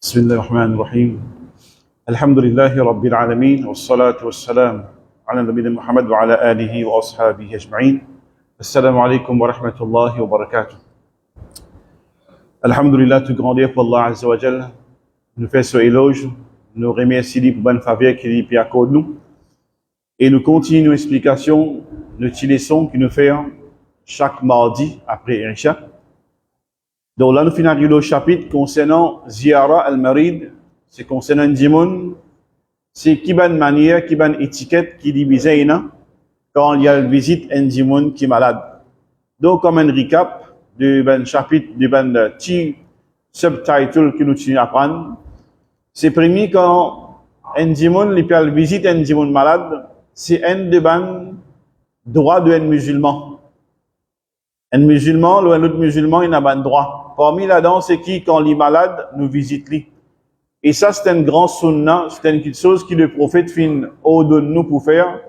بسم الله الرحمن الرحيم الحمد لله رب العالمين والصلاة والسلام على نبينا محمد وعلى آله وأصحابه أجمعين السلام عليكم ورحمة الله وبركاته. Alhamdulillah, tout grandeur pour Allah Azza wa Jal, nous fait ce éloge, nous remercions pour bonne faveur qu'il y accorde nous, et nous continuons nos explications, nos petites leçons que nous faisons chaque mardi après Isha. Donc là, nous finissons le chapitre concernant Ziyara al-Marid, c'est concernant Dimoun, c'est qui bonne manière, qui bonne étiquette qui divise quand il y a une visite à Dimoun qui est malade. Donc, comme un recap du chapitre, du petit subtitle que nous tenons à prendre, c'est premier quand un Dimoun, il peut visiter un Dimoun malade, c'est un de ban droit de un musulman. Un musulman, ou un autre musulman, il n'a pas de droit. Parmi là-dedans, c'est qui, quand il est malade, nous visite lui. Et ça, c'est un grand sunnah, c'est une chose que le prophète fin ordonne nous pour faire.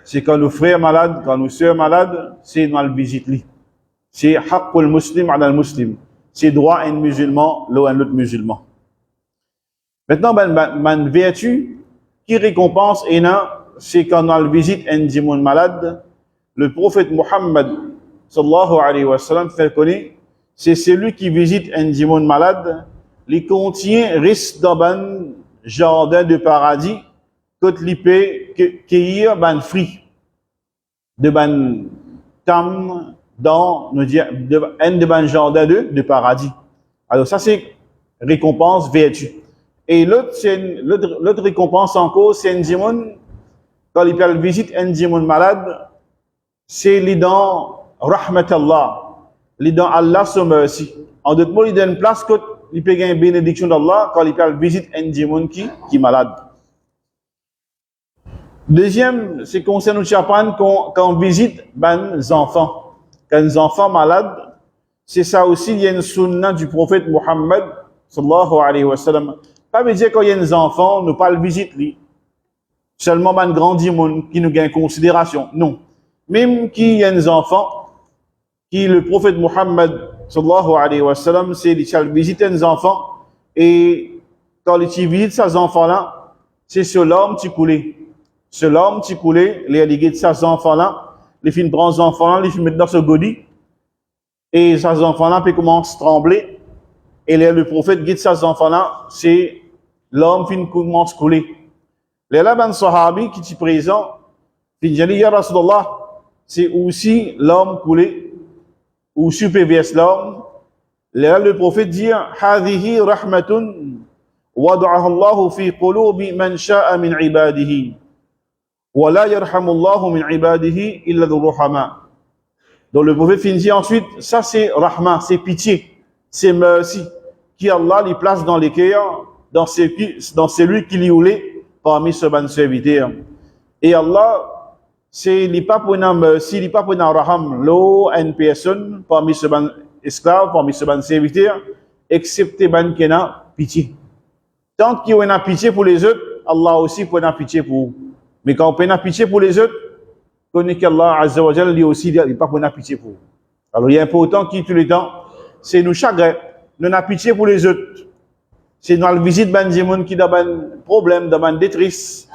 C'est quand nos frères malades, quand nos sœurs malades, c'est nous le visite lui. C'est haqqul muslim ala al-muslim. C'est droit à un musulman, là un autre musulman. Maintenant, ben vertu qui récompense c'est quand on visite un dimoun malade, le prophète Muhammad sallallahu alayhi wa sallam fait connaître, c'est celui qui visite un dimoun malade, il contient risque d'un jardin de paradis, quand il peut cueillir ban fruit, de ban tam dans un ban jardin de paradis. Alors ça c'est récompense vertu. Et l'autre récompense encore, c'est un dimoun, quand il peut visiter un dimoun malade, c'est les dans rahmatallah, les dans Allah son merci. En d'autres mots, il donne place que il peut gagner bénédiction d'Allah quand il peut visiter un dimoun qui est malade. Deuxième, c'est concernant le chapan quand on visite les enfants. Quand les enfants malades, c'est ça aussi, il y a une sunna du prophète Muhammad sallallahu alayhi wa sallam. Pas veut dire quand il y a des enfants, nous pas le visiter. Seulement un grand dimoun qui nous gagne considération. Non. Même qu'il y a des enfants, qui le prophète Muhammad sallallahu alayhi wa sallam, c'est qu'il visite des enfants, et quand il visite ces enfants-là, c'est ce l'homme qui coulait. Ce l'homme qui coulait, les allégués de ces enfants-là, les filles prennent ces enfants-là, les filles mettent dans ce godi, et ces enfants-là peuvent commencer à trembler, et le prophète guide ces enfants-là, c'est l'homme qui commence à couler. Les là, ben sahabi qui est présent, il dit, ya Rasulallah, c'est aussi l'homme coulé, ou superverse l'homme. Là, le prophète dit, Hadihi rahmatun, wada'aha Allahu fi qulubi man sha'a min ibadihi, wa la yarhamu Allahu min ibadihi illa dhuruhama. Donc le prophète finit ensuite, ça c'est rahma, c'est pitié, c'est merci, qui Allah les place dans les cœurs, dans celui qui l'y voulait, parmi ce ban serviteur. Et Allah, c'est il pas pour une merci, il pas pour une raham, l'eau une personne parmi ce ban esclave, parmi ce ban serviteur, excepté ban qui a pitié. Tant qu'il y a pitié pour les autres, Allah aussi peut avoir pitié pour vous. Mais quand on peut avoir pitié pour les autres, connaît qu'Allah Azza wa Jalla lui aussi il pas pour avoir pitié pour vous. Alors il est important qui tout le temps, c'est nous chagrin, nous avons pitié pour les autres. C'est nous la visite ban dimoun qui a un problème, dans une détresse,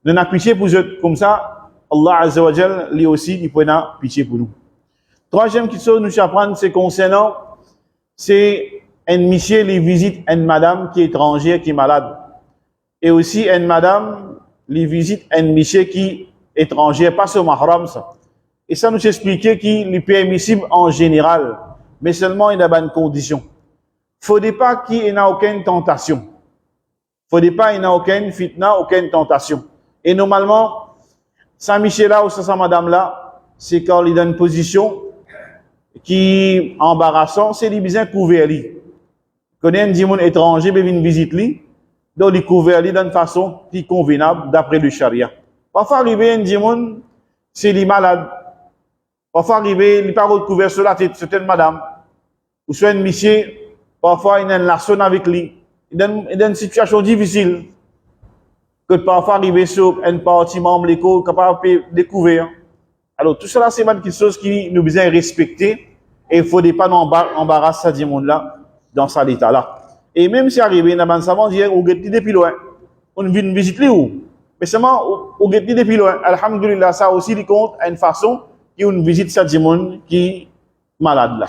nous avons pitié pour les autres. Comme ça, Allah Azza wa Jal, lui aussi, il peut avoir pitié pour nous. Troisième chose nous apprendre, c'est concernant, c'est un monsieur qui visite une madame qui est étrangère, qui est malade. Et aussi une madame qui visite un monsieur qui est étranger, pas ce mahram, ça. Et ça nous expliquait qu'il est permissible en général, mais seulement il y a une condition. Faudrait pas qu'il n'y ait aucune tentation. Faudrait pas qu'il n'y ait aucune fitna, aucune tentation. Et normalement, ça Michel là ou ça madame là, c'est quand il est dans une position qui est embarrassante, c'est lui bien couvert lui. Connaît un dimoun étranger, il vient visiter lui, donc il couvert lui d'une façon qui est convenable d'après le charia. Parfois arriver un dimoun, c'est lui malade. Parfois arriver, il n'est pas recouvert sur la tête, c'est une madame. Ou soit un monsieur, parfois il a une relation avec lui. Il est dans une situation difficile. Que parfois arriver sur une partie membre l'école capable de découvrir. Alors tout cela c'est quelque chose qui nous besoin respecter et il faut pas nous embarrasser ce monde là dans cet état là. Et même si arrivé, dans le savant, dire, ou get depuis loin. On vient visiter où? Mais seulement, ou get depuis loin. Alhamdulillah, ça aussi, il compte à une façon qu'on visite cette monde qui est malade là.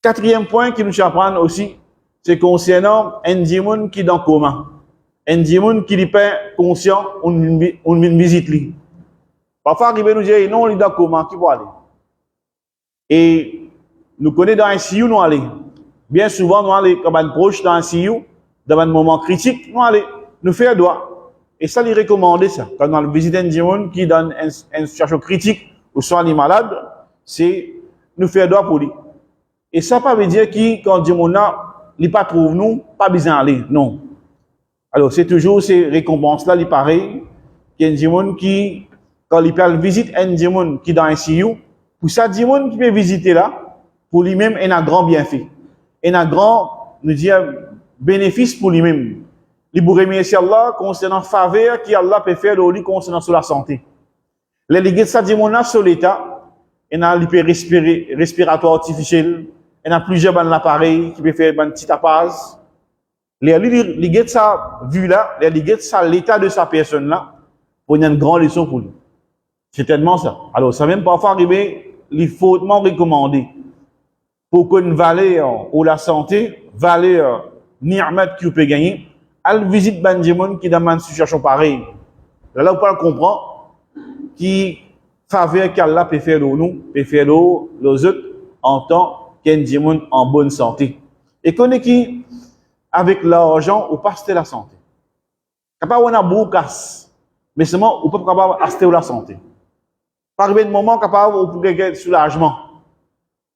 Quatrième point qui nous apprend aussi, c'est concernant un démon qui est dans le coma. Un démon qui n'est pas conscient, on vient visiter lui. Parfois, arrivé nous dire, non, il est dans le coma, qui va aller? Et nous connaissons dans un CIU, nous allons. Bien souvent, nous allons, comme un proche dans un CIU, dans un moment critique, nous allons nous faire droit. Et ça, il recommande ça. Quand on visite un démon qui donne une situation critique, ou soit il est malade, c'est nous faire droit pour lui. Et ça, pas veut dire que quand le démon là, il pas trouve nous, pas besoin d'aller. Non. Alors, c'est toujours ces récompenses-là, il paraît, qu'il y a un démon qui, quand il peut visiter un démon qui est dans un CIU, pour ça, démon qui peut visiter là, pour lui-même, il a un grand bienfait. Il a un grand, nous dire, bénéfice pour lui-même. Il peut remercier Allah concernant faveur qu'Allah peut faire de lui concernant sur la santé. Les ligues, ça, démon là, sur l'état, il a l'hyper respiratoire artificiel, il a plusieurs bandes d'appareils qui peut faire un petit tapage. Les ligues, ça, vu là, les ligues, ça, l'état de sa personne là, pour une grande leçon pour lui. C'est tellement ça. Alors, ça même parfois arriver, il faut hautement recommander pour qu'une valeur ou la santé, valeur ni'mat que vous pouvez gagner, elle visite ban démon qui dans une situation pareille. Là, vous pouvez comprendre qui faveur qu'Allah peut faire de nous, peut faire de les autres en tant qu'un démon en bonne santé. Et qu'on est qui, avec l'argent, ou pas acheter la santé. Capable on a beaucoup casse, mais seulement on peut pas capable acheter la santé. Par un moment capable on peut gagner soulagement.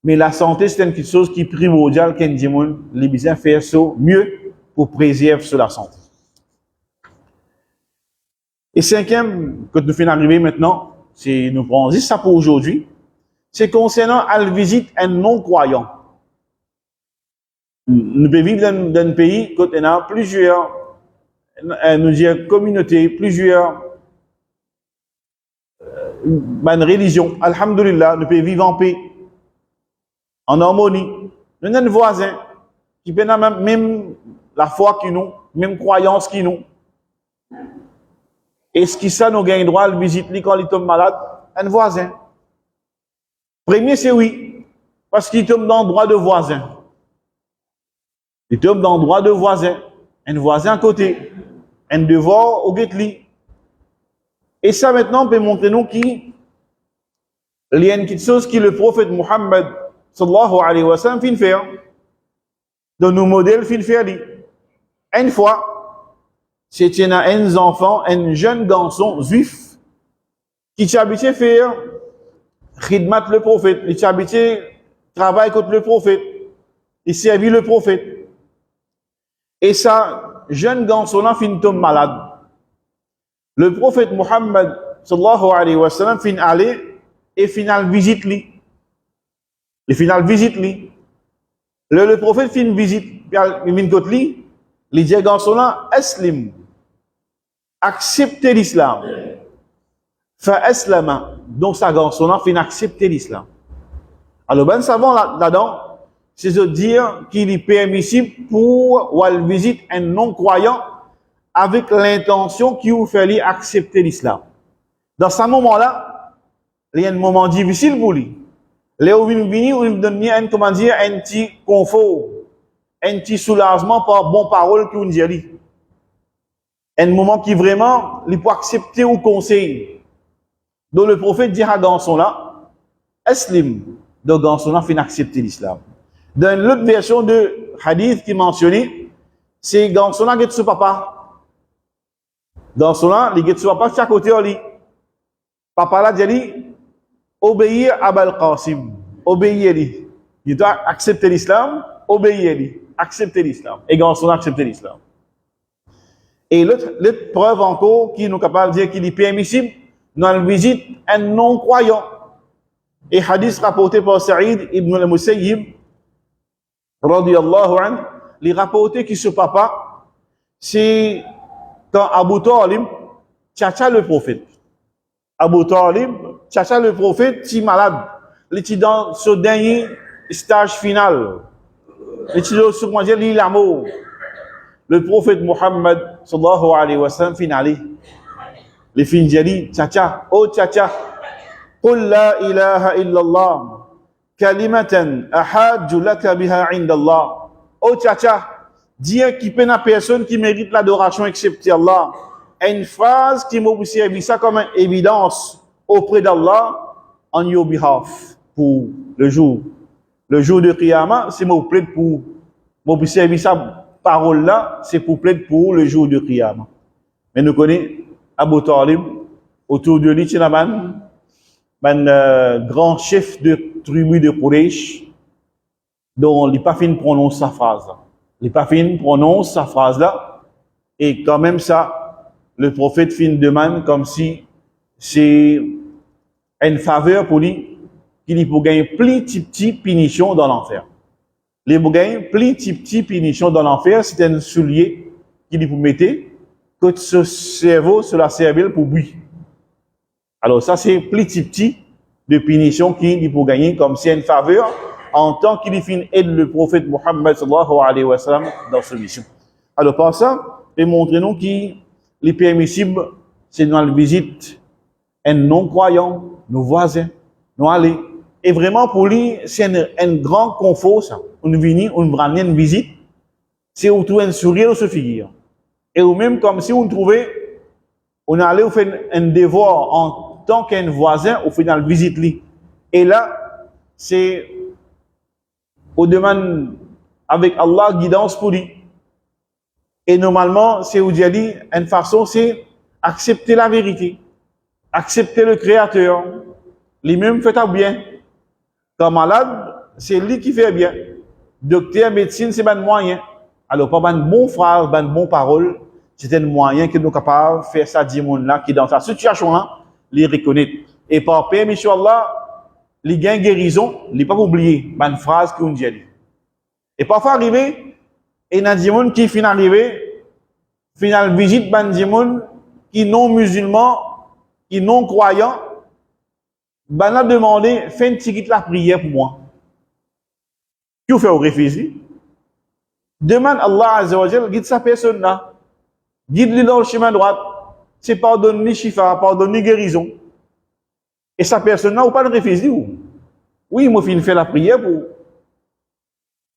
Mais la santé c'est une chose qui est primordiale qu'un démon les besoin faire ça mieux pour préserver sur la santé. Et cinquième que nous finissons arriver maintenant, c'est nous prenons juste ça pour aujourd'hui. C'est concernant à la visite un non-croyant. Nous pouvons vivre dans un pays où il y a plusieurs communautés, plusieurs religions. Alhamdulillah, nous pouvons vivre en paix, en harmonie. Nous avons des voisins qui ont même la foi que nous, même croyance que nous. Est-ce que ça nous gagne droit à visiter quand il tombe malade? Un voisin. Premier, c'est oui, parce qu'il tombe dans le droit de voisin. Il tombe dans le droit de voisin. Un voisin à côté. Un devoir au guet-li. Et ça, maintenant, peut montrer nous qu'il y a une petite chose que le prophète Muhammad, sallallahu alayhi wa sallam, fin faire. De nos modèles, fin faire. Une fois, c'était un enfant, un jeune garçon juif, qui s'habitait à faire khidmat le prophète. Il s'habitait travailler contre le prophète. Il servit le prophète. Et ça, jeune garçon là fin tombe malade. Le prophète Muhammad sallallahu alayhi wa sallam fin aller et final visite lui. Le final visite lui. Le prophète fin visite, il vient côté lui, il dit garçon là aslim. Acceptez l'islam. Fa aslama. Donc ça garçon là fin accepter l'islam. Alors ben savant là-dedans, c'est de dire qu'il est permissible pour ou elle visite un non-croyant avec l'intention qu'il vous fait accepter l'islam. Dans ce moment-là, il y a un moment difficile pour lui. Là où il vient, il donne un, comment dire, un petit confort, un petit soulagement par bonne parole qu'il nous dit. Un moment qui vraiment, il peut accepter ou conseiller. Donc le prophète dit à garçon là, Aslim, donc garçon là, fait accepter l'islam. Dans l'autre version de hadith qui mentionnait, c'est garçon là qui est son papa. Garçon là, il est son papa chaque côté lui. Papa là dit, obéir à Abul Qasim, obéir lui. Il doit accepter l'islam, obéir lui, accepter l'islam. Et garçon là accepter l'islam. Et l'autre preuve encore qui nous capable de dire qu'il est permissible dans la visite un non-croyant. Et hadith rapporté par Saïd ibn al-Musayyib, radiyallahu anhu, les rapporté que ce papa, c'est quand Abu Talib tchacha le prophète. Abu Talib tchacha le prophète, si malade. Il était dans ce dernier stage final. Les titres sur moi, j'ai l'amour. Le prophète Muhammad, sallallahu alayhi wa sallam, finali. Les fins dit, tcha, oh tcha, قل لا إله إلا الله كلمة أحاج لك بها عند الله. Oh tcha, dis qui peut na personne qui mérite l'adoration excepté Allah. Une phrase qui m'a servi ça comme une évidence auprès d'Allah on your behalf pour le jour de Qiyamah. C'est m'a plaide pour m'a servi ça parole là, c'est pour plaider pour le jour de Qiyamah. Mais nous connaissons Abu Talib, autour de lui, c'est un grand chef de tribu de Quraysh, dont il n'a pas fini de prononcer sa phrase là. Il n'a pas fini de prononcer sa phrase là, et quand même ça, le prophète fin demande comme si c'est une faveur pour lui, qu'il peut gagner plus petit punition dans l'enfer. Les bougains, plus petit punition dans l'enfer, c'est un soulier qu'il peut mettre que ce cerveau sur la cervelle pour buire. Alors ça, c'est plus petit de punition qu'il peut gagner comme c'est une faveur en tant qu'il finit aide le prophète Muhammad sallallahu alayhi wa sallam dans sa mission. Alors par ça, et montrez-nous qu'il est permissible, c'est dans la visite un non-croyant, nos voisins, nous aller. Et vraiment pour lui, c'est un grand confort ça. On vient, on prend une visite, c'est où trouver un sourire ou se figure. Et ou même comme si on trouvait, on allait faire un devoir en tant qu'un voisin, au final visite lui. Et là, c'est, on demande avec Allah guidance pour lui. Et normalement, c'est où dit, une façon, c'est accepter la vérité, accepter le Créateur, lui-même fait bien. Comme malade, c'est lui qui fait bien. Docteur, médecine, c'est un moyen. Alors, pas un bon phrase, un bon parole, c'est un moyen que nous sommes capables de faire ça, dire là, qui dans sa situation là, les reconnaître. Et par permission Allah, les gains guérison, les pas oublier, une phrase qu'on dit. Et parfois arrivé, et il y a des gens qui finissent arrivé, final visite, des gens qui non musulmans, qui non croyants, ben a demandé, fais une petite la prière pour moi. Qui fait au réfugié? Demande Allah Azza wa Jal, guide sa personne là. Guide-le dans le chemin droit. C'est pardonner chifa, pardonner guérison. Et sa personne là, ou pas de réfugié ou? Oui, moi, je fais la prière pour.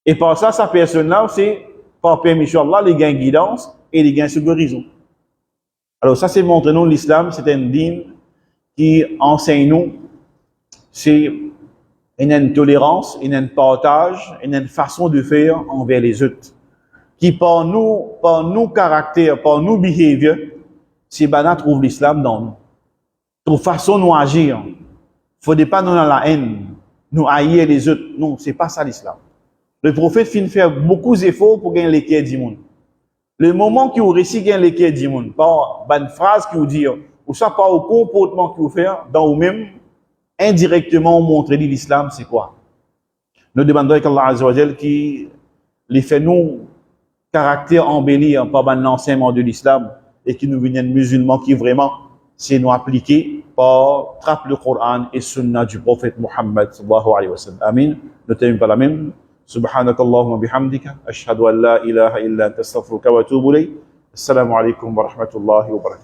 Et par ça, sa personne là, c'est par permission Allah, les gains guidance et les gains sur guérison. Alors ça, c'est montrer nous l'islam, c'est un dîme qui enseigne nous, c'est une tolérance, une partage, une façon de faire envers les autres. Qui par nous caractère, par nous behavior, c'est bana trouve l'islam dans nous. Trouve façon de nous agir. Faut pas nous dans la haine, nous haïr les autres. Non, c'est pas ça l'islam. Le prophète finit faire beaucoup d'efforts pour gagner les cœurs du monde. Le moment qu'il réussit gagner les cœurs du monde, par une phrase qu'il vous dit, ou ça par au comportement qu'il vous fait, dans vous-même, indirectement montrer l'islam, c'est quoi? Nous demandons qu'Allah Azza wa Jal qui les fait nous caractère embelli par l'enseignement de l'islam et qui nous viennent musulmans qui vraiment c'est nous appliquer par trappe le Coran et sunna du prophète Muhammad sallallahu alayhi wa sallam. Amin. Nous terminons par la même. سبحانك اللهم وبحمدك أشهد أن لا إله إلا أنت أستغفرك وأتوب إليك السلام عليكم ورحمة الله وبركاته